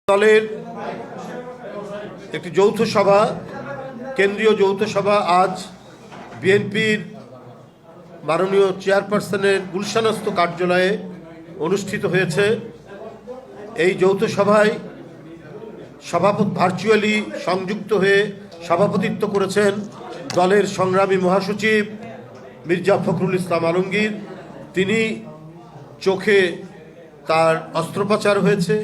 দলের একটি যৌথ সভা, কেন্দ্রীয় যৌথ সভা আজ বিএনপির মাননীয় চেয়ারপারসনের গুলশানস্থ কার্যালয়ে অনুষ্ঠিত হয়েছে। এই যৌথ সভায় ভার্চুয়ালি সংযুক্ত হয়ে সভাপতিত্ব করেছেন দলের সংগ্রামী মহাসচিব মির্জা ফখরুল ইসলাম আলমগীর। তিনি চোখে তার অস্ত্রোপচার হয়েছে,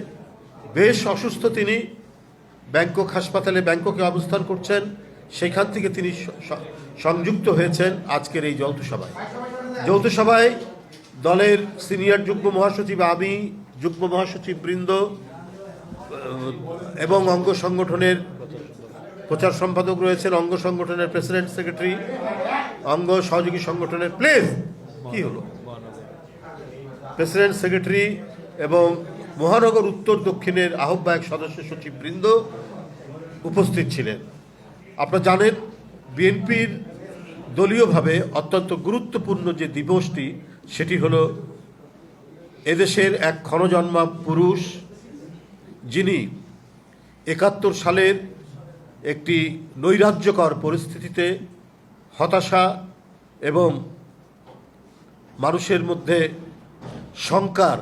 বেশ অসুস্থ। তিনি ব্যাংকক হাসপাতালে ব্যাংককে অবস্থান করছেন, সেখান থেকে তিনি সংযুক্ত হয়েছেন আজকের এই যৌথ সভায়। যৌথ সভায় দলের সিনিয়র যুগ্ম মহাসচিব, আমি যুগ্ম মহাসচিব বৃন্দ এবং অঙ্গ সংগঠনের প্রচার সম্পাদক রয়েছেন, অঙ্গ সংগঠনের প্রেসিডেন্ট সেক্রেটারি, অঙ্গ সহযোগী সংগঠনের প্রেসিডেন্ট সেক্রেটারি এবং মহানগর উত্তর দক্ষিণের আহ্বায়ক সদস্য সচিব বৃন্দ উপস্থিত ছিলেন। আপনারা জানেন, বিএনপির দলীয়ভাবে অত্যন্ত গুরুত্বপূর্ণ যে দিবসটি, সেটি হলো এদেশের এক ক্ষণজন্মা পুরুষ, যিনি ৭১ সালের একটি নৈরাজ্যকর পরিস্থিতিতে হতাশা এবং মানুষের মধ্যে শঙ্কার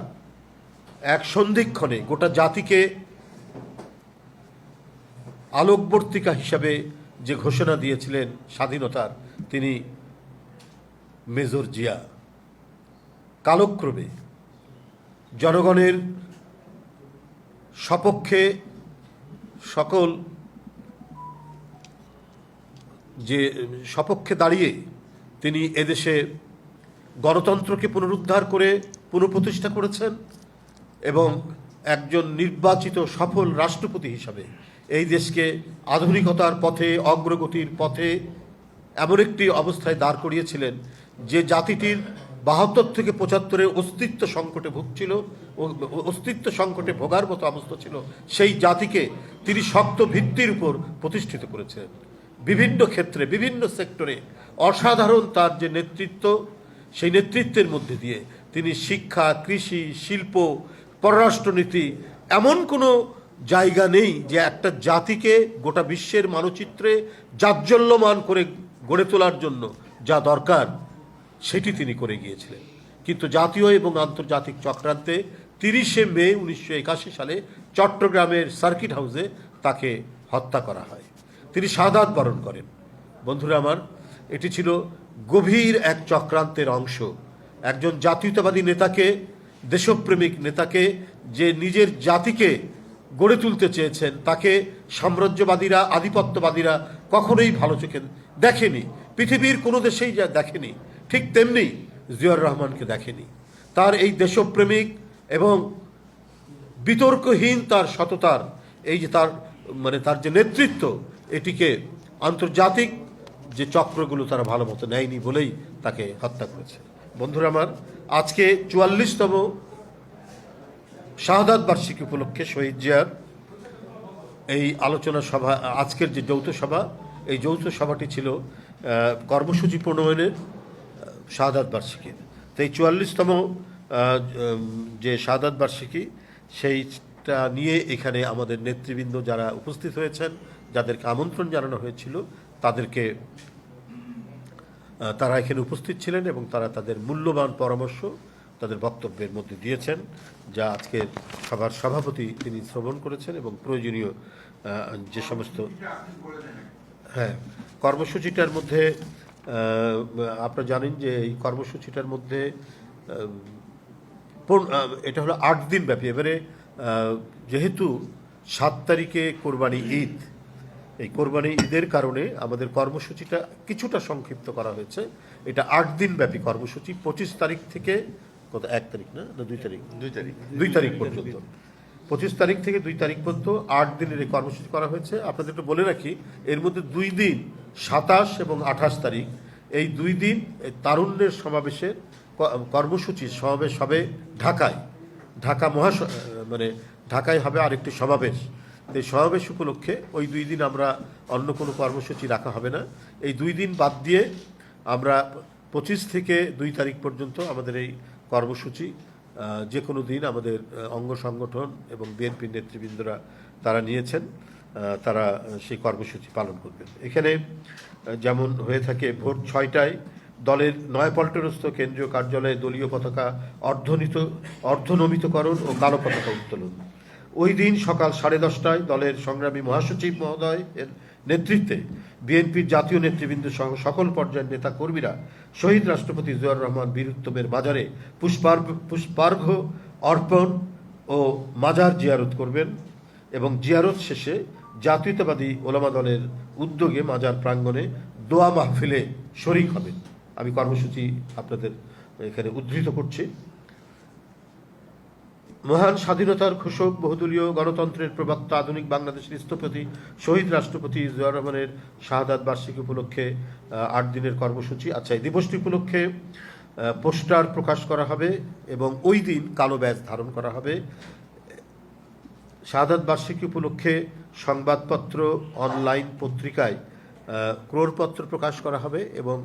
এক সন্ধিক্ষণে গোটা জাতিকে আলোকবর্তিকা হিসাবে যে ঘোষণা দিয়েছিলেন স্বাধীনতার, তিনি মেজর জিয়া। কালক্রমে জনগণের সপক্ষে সপক্ষে দাঁড়িয়ে তিনি এদেশে গণতন্ত্রকে পুনরুদ্ধার করে পুনঃপ্রতিষ্ঠা করেছেন এবং একজন নির্বাচিত সফল রাষ্ট্রপতি হিসাবে এই দেশকে আধুনিকতার পথে, অগ্রগতির পথে এমন একটি অবস্থায় দাঁড় করিয়েছিলেন যে জাতিটির ৭২ থেকে ৭৫-এর অস্তিত্ব সংকটে ভুগছিল, অস্তিত্ব সংকটে ভোগার মতো অবস্থা ছিল। সেই জাতিকে তিনি শক্ত ভিত্তির উপর প্রতিষ্ঠিত করেছিলেন। বিভিন্ন ক্ষেত্রে, বিভিন্ন সেক্টরে অসাধারণ তার যে নেতৃত্ব, সেই নেতৃত্বের মধ্যে দিয়ে তিনি শিক্ষা, কৃষি, শিল্প, পররাষ্ট্রনীতি, এমন কোনো জায়গা নেই যে একটা জাতিকে গোটা বিশ্বের মানচিত্রে জাজ্বল্যমান করে গড়ে তোলার জন্য যা দরকার সেটি তিনি করে গিয়েছিলেন। কিন্তু জাতীয় এবং আন্তর্জাতিক চক্রান্তে ৩০শে মে ১৯৮১ সালে চট্টগ্রামের সার্কিট হাউসে তাকে হত্যা করা হয়। তিনি শাহাদাত বরণ করেন। বন্ধুরা আমার, এটি ছিল গভীর এক চক্রান্তের অংশ। একজন জাতীয়তাবাদী নেতাকে, দেশপ্রেমিক নেতাকে, যে নিজের জাতিকে গড়ে তুলতে চেয়েছেন, তাকে সাম্রাজ্যবাদীরা, আধিপত্যবাদীরা কখনোই ভালো চোখে দেখেনি। পৃথিবীর কোনো দেশেই যা দেখেনি, ঠিক তেমনি জিয়াউর রহমানকে দেখেনি। তার এই দেশপ্রেমিক এবং বিতর্কহীন তার সততার, এই যে তার যে নেতৃত্ব, এটিকে আন্তর্জাতিক যে চক্রগুলো তারা ভালো মতো নেয়নি বলেই তাকে হত্যা করেছে। বন্ধুরা আমার, আজকে ৪৪তম শাহাদাত বার্ষিকী উপলক্ষে শহীদ জিয়ার এই আলোচনা সভা, আজকের যে যৌথ সভা, এই যৌথ সভাটি ছিল কর্মসূচি প্রণয়নের শাহাদাত বার্ষিকীর। তো এই ৪৪তম যে শাহাদাত বার্ষিকী, সেইটা নিয়ে এখানে আমাদের নেতৃবৃন্দ যারা উপস্থিত হয়েছেন, যাদেরকে আমন্ত্রণ জানানো হয়েছিল, তারা এখানে উপস্থিত ছিলেন এবং তারা তাদের মূল্যবান পরামর্শ তাদের বক্তব্যের মধ্যে দিয়েছেন, যা আজকের সভার সভাপতি তিনি শ্রবণ করেছেন এবং প্রয়োজনীয় যে সমস্ত কর্মসূচিটার মধ্যে, আপনারা জানেন যে এই কর্মসূচিটার মধ্যে এটা হলো ৮ দিন ব্যাপী। এবারে যেহেতু ৭ তারিখে কোরবানি ঈদ, এই কোরবানি ঈদের কারণে আমাদের কর্মসূচিটা কিছুটা সংক্ষিপ্ত করা হয়েছে। এটা ৮ দিন ব্যাপী কর্মসূচি। ২৫ তারিখ থেকে ১ তারিখ না ২ তারিখ ২ তারিখ পর্যন্ত, ২৫ তারিখ থেকে ২ তারিখ পর্যন্ত ৮ দিনের এই কর্মসূচি করা হয়েছে। আপনাদের একটু বলে রাখি, এর মধ্যে 2 দিন ২৭ এবং ২৮ তারিখ, এই 2 দিন তারুণ্যের সমাবেশের কর্মসূচি সমাবেশ হবে ঢাকায়। ঢাকায় হবে আরেকটি সমাবেশ। এই সমাবেশ উপলক্ষে ওই 2 দিন আমরা অন্য কোনো কর্মসূচি রাখা হবে না। এই 2 দিন বাদ দিয়ে আমরা 25 থেকে 2 তারিখ পর্যন্ত আমাদের এই কর্মসূচি যে কোনো দিন আমাদের অঙ্গ সংগঠন এবং বিএনপির নেতৃবৃন্দরা তারা নিয়েছেন, তারা সেই কর্মসূচি পালন করবেন। এখানে যেমন হয়ে থাকে ভোর 6টায় দলের নয়াপল্টনস্থ কেন্দ্রীয় কার্যালয়ে দলীয় পতাকা অর্ধনমিতকরণ ও কালো পতাকা উত্তোলন। ওই দিন সকাল 10:30টায় দলের সংগ্রামী মহাসচিব মহোদয়ের নেতৃত্বে বিএনপির জাতীয় নেতৃবৃন্দ সহ সকল পর্যায়ের নেতা কর্মীরা শহীদ রাষ্ট্রপতি জিয়াউর রহমান বীর উত্তমের মাজারে পুষ্পার্ঘ্য অর্পণ ও মাজার জিয়ারত করবেন এবং জিয়ারত শেষে জাতীয়তাবাদী ওলামা দলের উদ্যোগে মাজার প্রাঙ্গণে দোয়া মাহফিলে শরিক হবেন। আমি কর্মসূচি আপনাদের এখানে উদ্ধৃত করছি। মহান স্বাধীনতার ঘোষক, বহুদলীয় গণতন্ত্রের প্রবক্তা, আধুনিক বাংলাদেশের স্থপতি শহীদ রাষ্ট্রপতি জিয়াউর রহমানের শাহাদাত বার্ষিকী উপলক্ষে 8 দিনের কর্মসূচি। আচ্ছা, এই দিবসটি উপলক্ষে পোস্টার প্রকাশ করা হবে এবং ওই দিন কালো ব্যাজ ধারণ করা হবে। শাহাদাত বার্ষিকী উপলক্ষে সংবাদপত্র, অনলাইন পত্রিকায় ক্রোড়পত্র প্রকাশ করা হবে এবং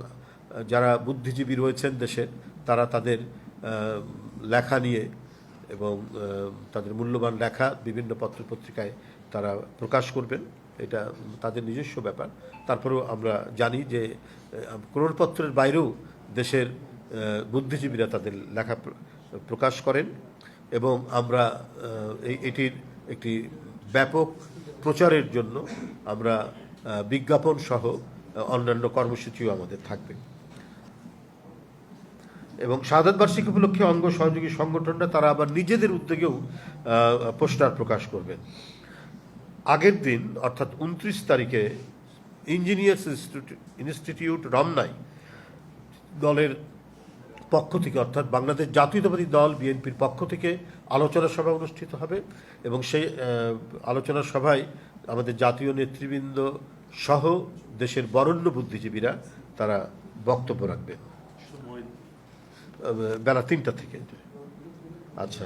যারা বুদ্ধিজীবী রয়েছেন দেশের, তারা তাদের লেখা নিয়ে এবং তাদের মূল্যবান লেখা বিভিন্ন পত্র পত্রিকায় তারা প্রকাশ করবেন। এটা তাদের নিজস্ব ব্যাপার। তারপরেও আমরা জানি যে ক্রোড়পত্রের বাইরেও দেশের বুদ্ধিজীবীরা তাদের লেখা প্রকাশ করেন এবং আমরা এটির একটি ব্যাপক প্রচারের জন্য আমরা বিজ্ঞাপন সহ অন্যান্য কর্মসূচিও আমাদের থাকবে। এবং শাহাদাত বার্ষিকী উপলক্ষে অঙ্গ সহযোগী সংগঠনরা তারা আবার নিজেদের উদ্যোগেও পোস্টার প্রকাশ করবেন। আগের দিন অর্থাৎ 29 তারিখে ইঞ্জিনিয়ার্স ইনস্টিটিউট রমনায় দলের পক্ষ থেকে, অর্থাৎ বাংলাদেশ জাতীয়তাবাদী দল বিএনপির পক্ষ থেকে আলোচনা সভা অনুষ্ঠিত হবে এবং সেই আলোচনা সভায় আমাদের জাতীয় নেতৃবৃন্দ সহ দেশের বরেণ্য বুদ্ধিজীবীরা তারা বক্তব্য রাখবেন বেলা 3টা থেকে। আচ্ছা,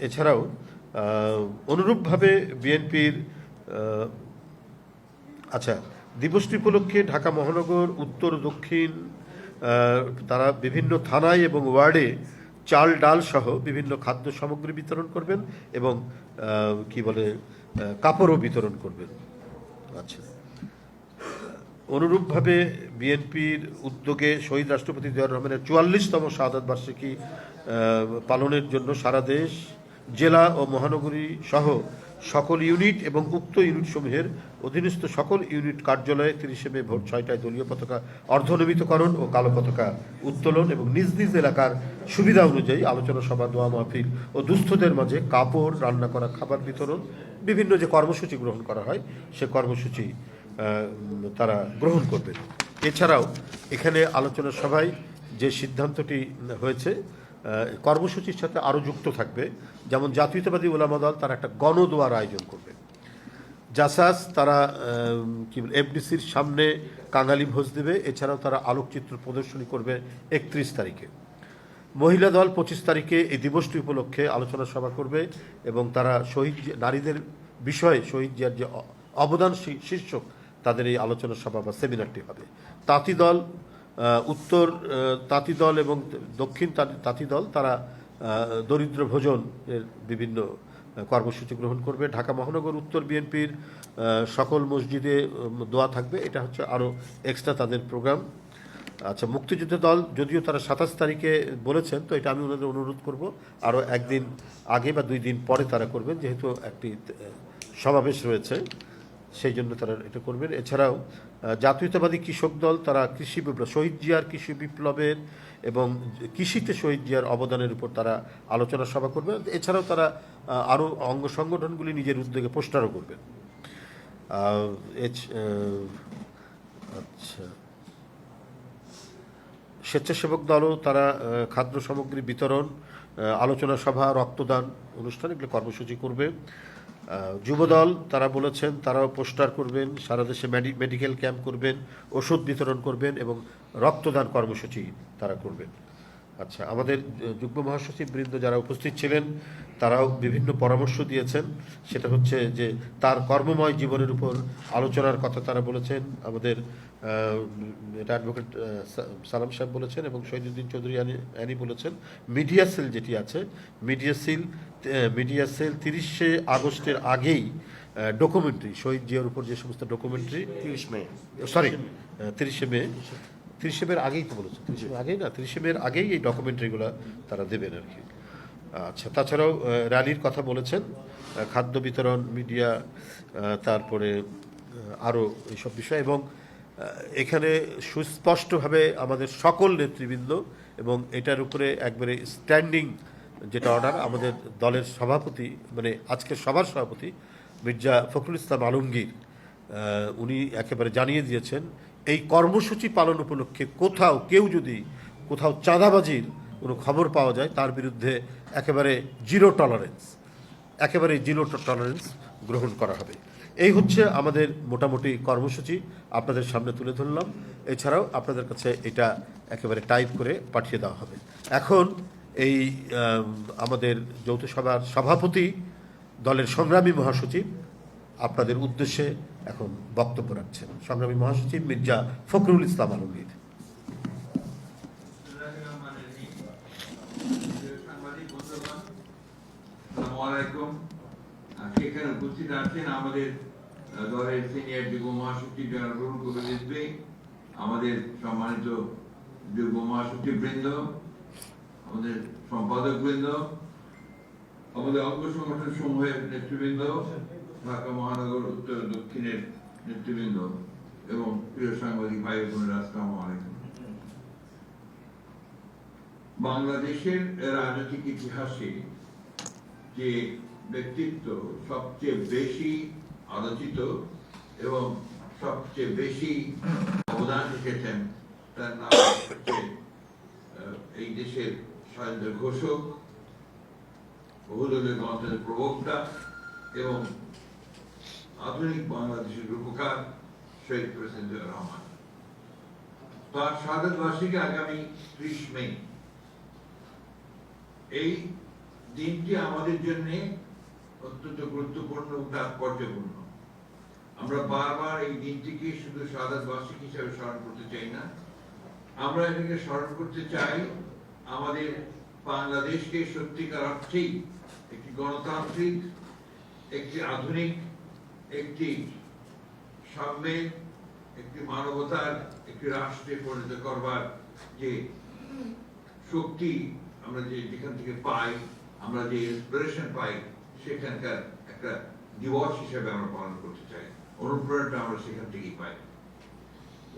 এছাড়াও অনুরূপভাবে বিএনপির দিবসটি উপলক্ষে ঢাকা মহানগর, উত্তর, দক্ষিণ তারা বিভিন্ন থানায় এবং ওয়ার্ডে চাল, ডাল সহ বিভিন্ন খাদ্য সামগ্রী বিতরণ করবেন এবং কাপড়ও বিতরণ করবেন। আচ্ছা, অনুরূপভাবে বিএনপির উদ্যোগে শহীদ রাষ্ট্রপতি জিয়াউর রহমানের 44তম শাহাদাত বার্ষিকী পালনের জন্য সারা দেশ, জেলা ও মহানগরী সহ সকল ইউনিট এবং উক্ত ইউনিটসমূহের অধীনস্থ সকল ইউনিট কার্যালয়ে 30 মে ভোর 6টায় দলীয় পতাকা অর্ধনমিতকরণ ও কালো পতাকা উত্তোলন এবং নিজ নিজ এলাকার সুবিধা অনুযায়ী আলোচনা সভা, দোয়া মাহফিল ও দুস্থদের মাঝে কাপড়, রান্না করা খাবার বিতরণ, বিভিন্ন যে কর্মসূচি গ্রহণ করা হয় সে কর্মসূচি তারা গ্রহণ করবেন। এছাড়াও এখানে আলোচনা সভায় যে সিদ্ধান্তটি হয়েছে কর্মসূচির সাথে আরও যুক্ত থাকবে, যেমন জাতীয়তাবাদী ওলামা দল তারা একটা গণদোয়ার আয়োজন করবে। জাসাস তারা এফডিসির সামনে কাঙালি ভোজ দেবে। এছাড়াও তারা আলোকচিত্র প্রদর্শনী করবে 31 তারিখে। মহিলা দল 25 তারিখে এই দিবসটি উপলক্ষে আলোচনা সভা করবে এবং তারা শহীদ নারীদের বিষয়ে শহীদ জিয়ার যে অবদান শীর্ষক তাদের এই আলোচনা সভা বা সেমিনারটি হবে। তাঁতি দল, উত্তর তাঁতি দল এবং দক্ষিণ তাঁতি দল তারা দরিদ্র ভোজন এর বিভিন্ন কর্মসূচি গ্রহণ করবে। ঢাকা মহানগর উত্তর বিএনপির সকল মসজিদে দোয়া থাকবে, এটা হচ্ছে আরও এক্সট্রা তাদের প্রোগ্রাম। আচ্ছা, মুক্তিযুদ্ধ দল যদিও তারা 27 তারিখে বলেছেন, তো এটা আমি ওনাদের অনুরোধ করব আরও একদিন আগে বা 2 দিন পরে তারা করবেন, যেহেতু একটি সমাবেশ রয়েছে সেই জন্য তারা এটা করবেন। এছাড়াও জাতীয়তাবাদী কৃষক দল তারা কৃষি বিপ্লব, শহীদ জিয়ার কৃষি বিপ্লবের এবং কৃষিতে শহীদ জিয়ার অবদানের উপর তারা আলোচনা সভা করবেন। এছাড়াও তারা আরও অঙ্গ সংগঠনগুলি নিজের উদ্যোগে পোস্টারও করবেন। আচ্ছা, স্বেচ্ছাসেবক দলও তারা খাদ্য সামগ্রী বিতরণ, আলোচনা সভা, রক্তদান অনুষ্ঠান এগুলো কর্মসূচি করবে। যুবদল তারা বলেছেন তারাও পোস্টার করবেন, সারা দেশে মেডিকেল ক্যাম্প করবেন, ওষুধ বিতরণ করবেন এবং রক্তদান কর্মসূচি তারা করবেন। আচ্ছা, আমাদের যুগ্ম মহাসচিব বৃন্দ যারা উপস্থিত ছিলেন তারাও বিভিন্ন পরামর্শ দিয়েছেন। সেটা হচ্ছে যে তার কর্মময় জীবনের উপর আলোচনার কথা তারা বলেছেন। আমাদের এটা অ্যাডভোকেট সালাম সাহেব বলেছেন এবং শহীদুদ্দিন চৌধুরী অ্যানি বলেছেন। মিডিয়া সেল যেটি আছে, মিডিয়া সেল 30শে আগস্টের আগেই ডকুমেন্টারি, শহীদ জিয়ার উপর যে সমস্ত ডকুমেন্টারি, 30শে মে 30শে মের আগেই তো বলেছে, 30শে মে আগেই না, 30শে মের আগেই এই ডকুমেন্টারিগুলো তারা দেবেন আর কি। আচ্ছা, তাছাড়াও র্যালির কথা বলেছেন, খাদ্য বিতরণ, মিডিয়া, তারপরে আরও এইসব বিষয়, এবং এখানে সুস্পষ্টভাবে আমাদের সকল নেতৃবৃন্দ এবং এটার উপরে একবারে স্ট্যান্ডিং যেটা অর্ডার, আমাদের দলের সভাপতি, মানে আজকের সভার সভাপতি মির্জা ফখরুল ইসলাম আলমগীর, উনি একেবারে জানিয়ে দিয়েছেন এই কর্মসূচি পালন উপলক্ষে কেউ যদি কোথাও চাঁদাবাজির কোনো খবর পাওয়া যায় তার বিরুদ্ধে একেবারে জিরো টলারেন্স গ্রহণ করা হবে। এই হচ্ছে আমাদের মোটামুটি কর্মসূচি, আপনাদের সামনে তুলে ধরলাম। এছাড়াও আপনাদের কাছে এটা একেবারে টাইপ করে পাঠিয়ে দেওয়া হবে। এখন এই আমাদের যৌথ সভার সভাপতি, দলের সংগ্রামী মহাসচিব আপনাদের উদ্দেশ্যে এখন বক্তব্য রাখছেন। সংগ্রামী মহাসচিব মির্জা ফখরুল ইসলাম আলমগীর। এখানে উপস্থিত আছেন আমাদের দলের সিনিয়র যুগ্ম মহাসচিব জনাব রুহুল কবির রিজভী, আমাদের সম্মানিত যুগ্ম মহাসচিব বৃন্দ, আমাদের সম্পাদক বৃন্দ, আমাদের অঙ্গ সংগঠন সমূহের নেতৃবৃন্দ, ঢাকা মহানগর উত্তর দক্ষিণের নেতৃবৃন্দ এবং প্রিয় সাংবাদিক ভাই বোনেরা, আসসালামু আলাইকুম। বাংলাদেশের রাজনৈতিক ইতিহাসে যে ব্যক্তিত্ব সবচেয়ে বেশি আলোচিত এবং সবচেয়ে বেশি অবদান রেখেছেন তার নাম হচ্ছে এই দেশের স্বাধীনতার ঘোষক, বহুদলীয় গণতন্ত্রের প্রবক্তা এবং আধুনিক বাংলাদেশের রূপকার শহীদ প্রেসিডেন্ট জিয়াউর রহমান। তার শাহাদাত বার্ষিকী আগামী 30 মে। এই দিনটি আমাদের জন্য অত্যন্ত গুরুত্বপূর্ণ ও তাৎপর্যপূর্ণ। আমরা বারবার এই দিনটিকে শুধু শাহাদাত বার্ষিকী হিসেবে স্মরণ করতে চাই না, আমরা এটাকে স্মরণ করতে চাই আমাদের বাংলাদেশকে সত্যিকার অর্থেই একটি গণতান্ত্রিক, একটি আধুনিক, একটি সাম্যের, একটি মানবতার একটি রাষ্ট্রে পরিণত করবার যে শক্তি আমরা যেখান থেকে পাই, আমরা যে ইন্সপিরেশন পাই, সেখানকার একটা দিবস হিসেবে আমরা পালন করতে চাই। অনুপ্রেরণা আমরা সেখান থেকেই পাই।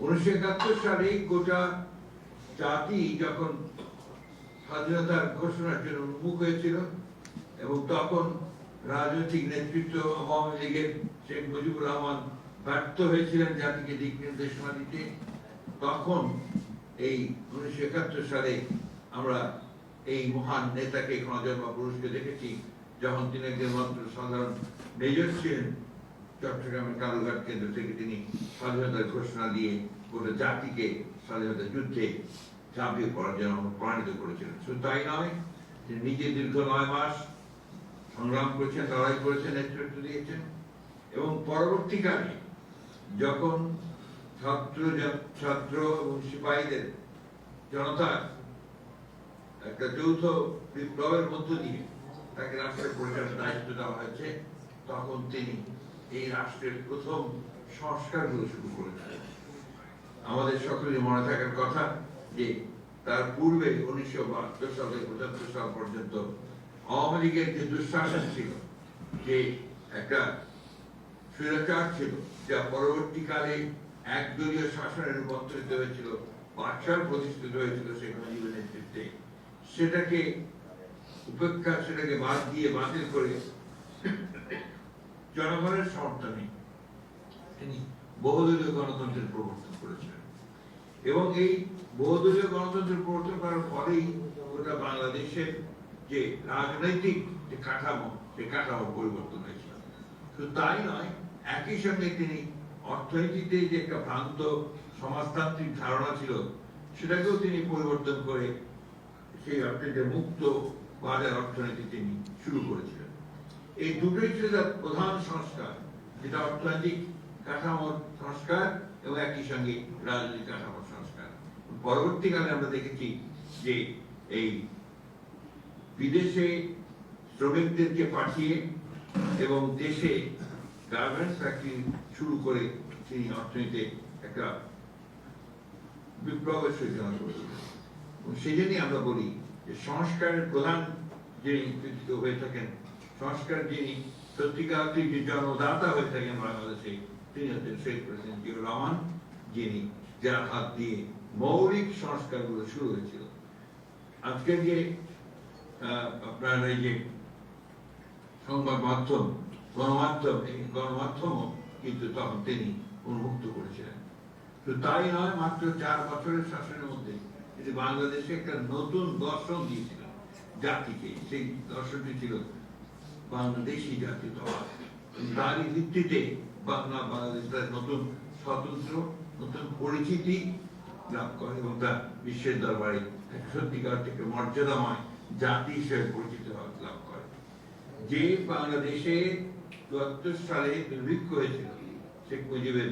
1971 সালে গোটা জাতি যখন স্বাধীনতার ঘোষণার জন্য উন্মুখ হয়েছিল এবং তখন রাজনৈতিক নেতৃত্ব আওয়ামী লীগের শেখ মুজিবুর রহমান ব্যর্থ হয়েছিলেন জাতিকে দিক নির্দেশনা দিতে, তখন এই 1971 সালে আমরা এই মহান নেতাকে ক্ষণজন্মা পুরুষকে দেখেছি, যখন তিনি একজন মাত্র সাধারণ মেজর ছিলেন। চট্টগ্রামের কালুঘাট কেন্দ্র থেকে তিনি স্বাধীনতার ঘোষণা দিয়ে গোটা জাতিকে স্বাধীনতা যুদ্ধে ঝাঁপিয়ে পড়ার জন্য অনুপ্রাণিত করেছিলেন। শুধু তাই নয়, তিনি নিজে দীর্ঘ 9 মাস সংগ্রাম করেছেন, লড়াই করেছেন, নেতৃত্ব দিয়েছেন এবং পরবর্তীকালে যখন ছাত্র এবং সিপাহীদের জনতার একটা যৌথ বিপ্লবের মধ্য দিয়ে তাকে রাষ্ট্রের পরিচালনার দায়িত্ব দেওয়া হয়েছে, তখন তিনি এই রাষ্ট্রের প্রথম সংস্কারগুলো শুরু করেছিলেন। আমাদের সকলের মনে থাকার কথা যে তার পূর্বে 1972 সালে 75 সাল পর্যন্ত আওয়ামী লীগের যে দুঃশাসন ছিল, যে একটা স্বৈরাচার ছিল, যা পরবর্তীকালে একদলীয় শাসনে রূপান্তরিত হয়েছিল, বাদশাহ প্রতিষ্ঠিত হয়েছিল শেখ মুজিবের নেতৃত্বে, সেটাকে উপেক্ষা, সেটাকে বাদ দিয়ে বাতিল করে জনগণের সমর্থনে তিনি বহুদলীয় গণতন্ত্রের প্রবর্তন করেছিলেন এবং এই বহুদলীয় গণতন্ত্রের প্রবর্তন করার ফলেই গোটা বাংলাদেশের যে রাজনৈতিক যে কাঠামো, সেই কাঠামো পরিবর্তন হয়েছিল। শুধু তাই নয়, একই সঙ্গে তিনি অর্থনীতিতে যে একটা ভ্রান্ত সমাজতান্ত্রিক ধারণা ছিল, সেটাকেও তিনি পরিবর্তন করে সেই অর্থনীতি মুক্ত বাজার অর্থনীতি তিনি শুরু করেছিলেন। এই দুটোই ছিল তার প্রধান সংস্কার, যেটা অর্থনৈতিক কাঠামোর সংস্কার এবং একই সঙ্গে রাজনৈতিক কাঠামোর সংস্কার। পরবর্তীকালে আমরা দেখেছি যে এই বিদেশে শ্রমিকদেরকে পাঠিয়ে এবং দেশে গার্মেন্টস ফ্যাক্টরি শুরু করে তিনি অর্থনীতিতে একটা বিপ্লবের সূচনা করেছিলেন। সেই জন্যই আমরা বলি যে সংস্কারের প্রধান যিনি হয়ে থাকেন, সংস্কার যিনি সত্যিকার যে জন্মদাতা হয়ে থাকেন বাংলাদেশে, তিনি হচ্ছেন শহীদ প্রেসিডেন্ট জিয়াউর রহমান, যিনি যার হাত দিয়ে মৌলিক সংস্কারগুলো শুরু হয়েছিল। আজকে যে আপনার এই যে সংবাদ মাধ্যম, গণমাধ্যম, এই গণমাধ্যমও কিন্তু তখন তিনি উন্মুক্ত করেছিলেন। তো তাই নয়, মাত্র 4 বছরের শাসনের মধ্যে তিনি বাংলাদেশে একটা নতুন দর্শন দিয়েছিলেন জাতিকে। সেই দর্শনটি ছিল বাংলাদেশি জাতীয়তাবাদ। তারই ভিত্তিতে বাংলাদেশ তার নতুন স্বতন্ত্র, নতুন পরিচিতি লাভ করে এবং তা বিশ্বের দরবারে সত্যিকার থেকে মর্যাদাময় জাতি হিসেবে পরিচিত লাভ করে। যে বাংলাদেশে ৭৪ সালে দুর্ভিক্ষ হয়েছিল শেখ মুজিবের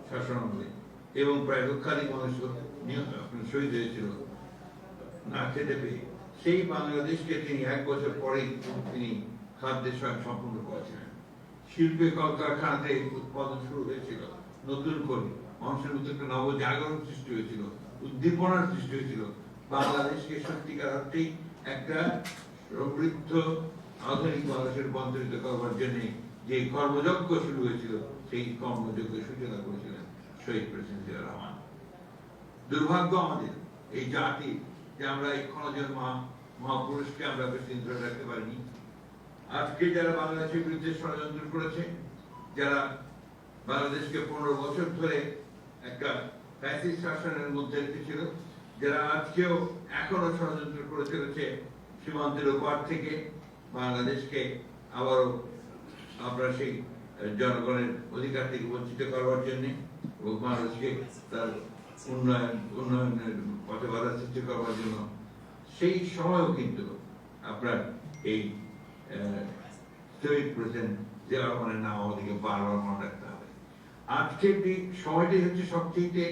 শাসনামলে এবং প্রায় লক্ষাধিক মানুষ শহীদ হয়েছিল না খেতে পেয়ে, সেই বাংলাদেশকে তিনি 1 বছর পরেই তিনি খাদ্যের স্বয়ং সম্পূর্ণ করেছিলেন। শিল্পে কলকারখানাতে উৎপাদন শুরু হয়েছিল নতুন করে, মানুষের মধ্যে একটা নবজাগরণ সৃষ্টি হয়েছিল, উদ্দীপনার সৃষ্টি হয়েছিল। বাংলাদেশকে সত্যিকার অর্থেই একটা সমৃদ্ধ আধুনিক বাংলাদেশে রূপান্তরিত করবার জন্য যে কর্মযজ্ঞ শুরু হয়েছিল, সেই কর্মযজ্ঞের সূচনা করেছিলেন শহীদ প্রেসিডেন্ট জিয়াউর রহমান। দুর্ভাগ্য আমাদের এই জাতি যে আমরা এই খনজের মহাপুরুষকে আমরা বেশি ধরে রাখতে পারিনি। আজকে যারা বাংলাদেশের বিরুদ্ধে ষড়যন্ত্র করেছে, যারা বাংলাদেশকে 15 বছর ধরে একটা ফ্যাসিস্ট শাসনের মধ্যে রেখেছিল, যারা আজকেও এখনো ষড়যন্ত্র করে চলেছে সীমান্তের ওপার থেকে বাংলাদেশকে আবারও আমরা সেই জনগণের অধিকার থেকে বঞ্চিত করবার জন্য এবং বাংলাদেশকে তার উন্নয়নের পথে বাধা সৃষ্টি করবার জন্য, সেই সময়ও কিন্তু আপনার এই শহীদ প্রেসিডেন্ট জিয়াউর রহমানের নাম আমাদেরকে বারবার মনে রাখতে হবে। আজকের সময়টি হচ্ছে সবচেয়ে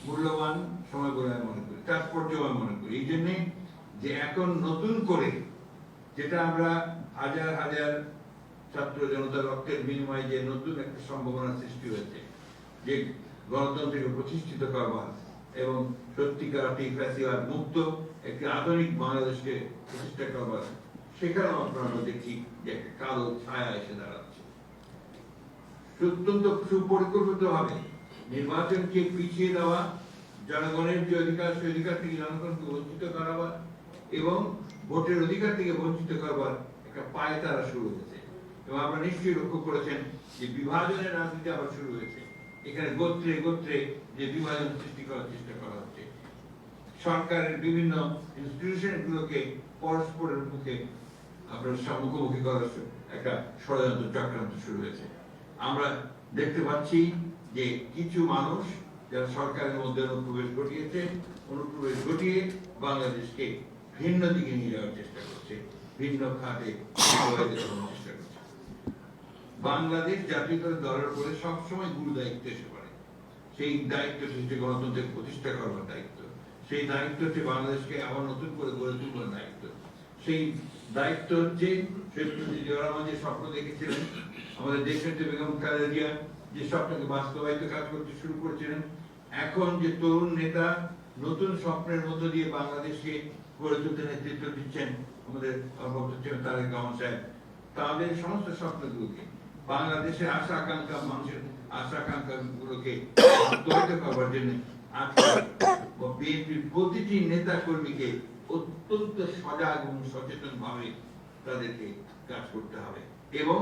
মূল্যবান সময় বলে আমি মনে করি, তাৎপর্যময় মনে করি। এই জন্যে যে এখন নতুন করে যেটা আমরা হাজার হাজার ছাত্র জনতার রক্তের বিনিময়ে যে নতুন একটা সম্ভাবনা সৃষ্টি হয়েছে, যে গণতন্ত্রকে প্রতিষ্ঠিত করবার এবং সত্যিকার ফ্যাসিবাদ মুক্ত একটি আধুনিক বাংলাদেশকে প্রতিষ্ঠা করবার, সেখানেও আমরা দেখি যে একটা কালো ছায়া এসে দাঁড়াচ্ছে। অত্যন্ত সুপরিকল্পিত ভাবে নির্বাচনকে পিছিয়ে দেওয়া, জনগণের যে অধিকার, সেই অধিকার থেকে জনগণকে বঞ্চিত করাবার এবং ভোটের অধিকার থেকে বঞ্চিত করবার একটা পায়তারা শুরু হয়েছে। এবং আমরা নিশ্চয়ই লক্ষ্য করেছেন যে বিভাজনের রাজনীতি আবার শুরু হয়েছে। এখানে গোত্রে গোত্রে যে বিভাজন সৃষ্টি করার চেষ্টা করা হচ্ছে, সরকারের বিভিন্ন ইনস্টিটিউশন গুলোকে পরস্পরের মুখে আপনার মুখোমুখি করার একটা ষড়যন্ত্র চক্রান্ত শুরু হয়েছে। আমরা দেখতে পাচ্ছি যে কিছু মানুষ যারা সরকারের মধ্যে অনুপ্রবেশ ঘটিয়ে বাংলাদেশকে ভিন্ন দিকে নিয়ে যাওয়ার চেষ্টা করছে, ভিন্ন খাতে চেষ্টা করছে। বাংলাদেশ জাতীয়তাবাদী দলের উপরে সবসময় গুরু দায়িত্ব এসে পড়ে। সেই দায়িত্ব হচ্ছে গণতন্ত্রের প্রতিষ্ঠা করবার দায়িত্ব, সেই দায়িত্ব হচ্ছে বাংলাদেশকে আবার নতুন করে গড়ে তুলবার দায়িত্ব। সেই দায়িত্ব হচ্ছে শহীদ প্রেসিডেন্ট জিয়াউর রহমান যে স্বপ্ন দেখেছিলেন, আমাদের দেশনেত্রী বেগম খালেদা জিয়া যে স্বপ্নকে বাস্তবায়িত কাজ করতে শুরু করেছিলেন, এখন যে তরুণ নেতা নতুন স্বপ্নের মধ্য দিয়ে বাংলাদেশকে গড়ে তুলতে নেতৃত্ব দিচ্ছেন আমাদের তারেক রহমান সাহেব, তাদের সমস্ত স্বপ্নগুলোকে, বাংলাদেশের আশা আকাঙ্ক্ষা, মানুষের আশা আকাঙ্ক্ষা গুলোকে বাস্তবায়িত করবার জন্য বিএনপির প্রতিটি নেতা কর্মীকে অত্যন্ত সজাগ এবং সচেতন ভাবে তাদেরকে কাজ করতে হবে এবং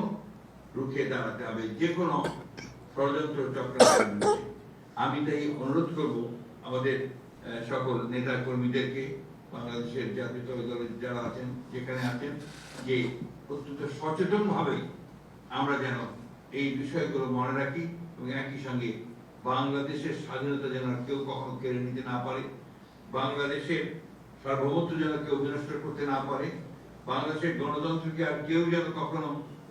রুখে দাঁড়াতে হবে যে কোনো ষড়যন্ত্র চক্রান্ত। আমি তাই অনুরোধ করব আমাদের সকল নেতা কর্মীদেরকে, বাংলাদেশের জাতীয়তাবাদী দলের যারা আছেন, যেখানে আছেন, যে অত্যন্ত সচেতন ভাবে আমরা যেন এই বিষয়গুলো মনে রাখি এবং একই সঙ্গে বাংলাদেশের স্বাধীনতা যেন কেউ কখনো কেড়ে নিতে না পারে, বাংলাদেশের সার্বভৌমত্ব যেন কেউ বিনষ্ট করতে না পারে, বাংলাদেশের গণতন্ত্রকে আর কেউ যেন কখনো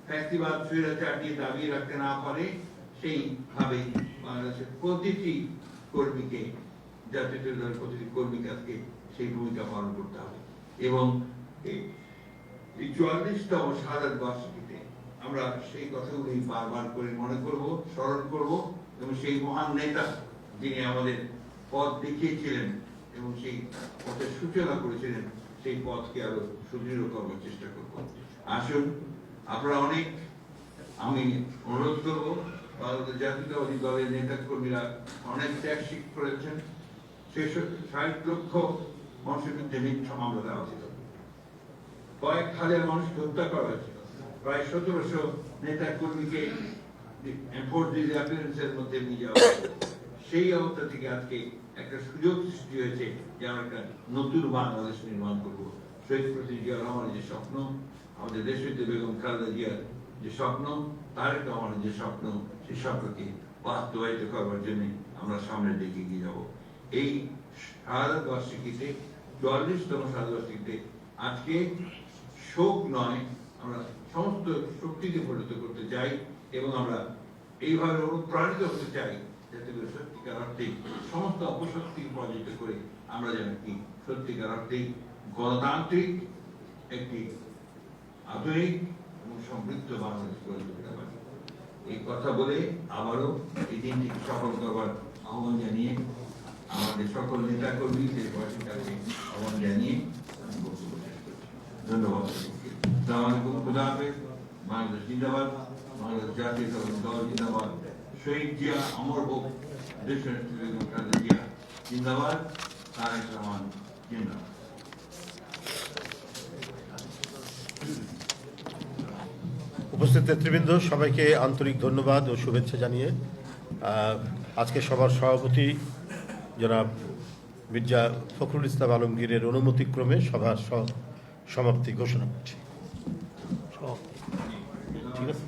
ফ্যাসিবাদ স্বৈরাচার দিয়ে দাবিয়ে রাখতে না পারে, সেইভাবে বাংলাদেশের প্রতিটি কর্মীকে, জাতীয় দলের প্রতিটি কর্মীকে আজকে সেই ভূমিকা পালন করতে হবে। এবং এই 44তম শাহাদাত বার্ষিকীতে আমরা সেই কথাগুলি বারবার করে মনে করব, স্মরণ করব, এবং সেই মহান নেতা যিনি আমাদের পথ দেখিয়েছিলেন এবং সেই পথের সূচনা করেছিলেন, সেই পথকে আরো সুদৃঢ় করবার চেষ্টা করব। আসুন আপনারা অনেক, আমি অনুরোধ করব, বাংলাদেশ জাতীয়তাবাদী দলের নেতা কর্মীরা অনেক ত্যাগ স্বীকার করেছেন। 60 লক্ষ মানুষের বিরুদ্ধে মিথ্যা মামলা দেওয়া হয়েছিল, কয়েক হাজার মানুষকে হত্যা করা হয়েছিল, প্রায় 1700 নেতা কর্মীকে মধ্যে নিয়ে যাওয়া হয়েছিল। সেই অবস্থা থেকে আজকে একটা সুযোগ সৃষ্টি হয়েছে যে আমরা একটা নতুন বাংলাদেশ নির্মাণ করবো। শহীদ প্রেসিডেন্ট জিয়া রহমানের যে স্বপ্ন, আমাদের দেশনেত্রী বেগম খালেদা জিয়ার যে স্বপ্ন, তারেক রহমানের যে স্বপ্ন, সেই স্বপ্নকে বাস্তবায়িত করবার জন্য আমরা সামনের দিকে এগিয়ে যাব। এই শাহাদাত বার্ষিকীতে, 44তম শাহাদাত বার্ষিকীতে আজকে শোক নয়, আমরা সমস্ত শক্তিকে পরিণত করতে চাই এবং আমরা এইভাবে অনুপ্রাণিত হতে চাই যাতে করে সত্যিকার অর্থে সমস্ত অপশক্তিকে পরাজিত করে আমরা যেন কি সত্যিকার অর্থে গণতান্ত্রিক একটি আধুনিক এবং সমৃদ্ধ বাংলাদেশ গড়ে তুলতে পারি। এই কথা বলে আবারও এই দিনটিকে সফল করবার আহ্বান জানিয়ে আমাদের সকল নেতা কর্মী দেশবাসীর কাছে আহ্বান জানিয়ে আমি বক্তব্য শেষ করছি। ধন্যবাদ। আসসালামু আলাইকুম। খুদা হাফেজ। বাংলাদেশ জিন্দাবাদ। বাংলাদেশ জাতীয়তাবাদী দল জিন্দাবাদ। শহীদ জিয়া অমর হোক। দেশনেত্রী বেগম খালেদা জিয়া জিন্দাবাদ। তারেক রহমান জিন্দাবাদ। উপস্থিত নেতৃবৃন্দ, সবাইকে আন্তরিক ধন্যবাদ ও শুভেচ্ছা জানিয়ে আজকে সভার সভাপতি জনাব মির্জা ফখরুল ইসলাম আলমগীরের অনুমতিক্রমে সভার সমাপ্তি ঘোষণা করছি। ঠিক আছে।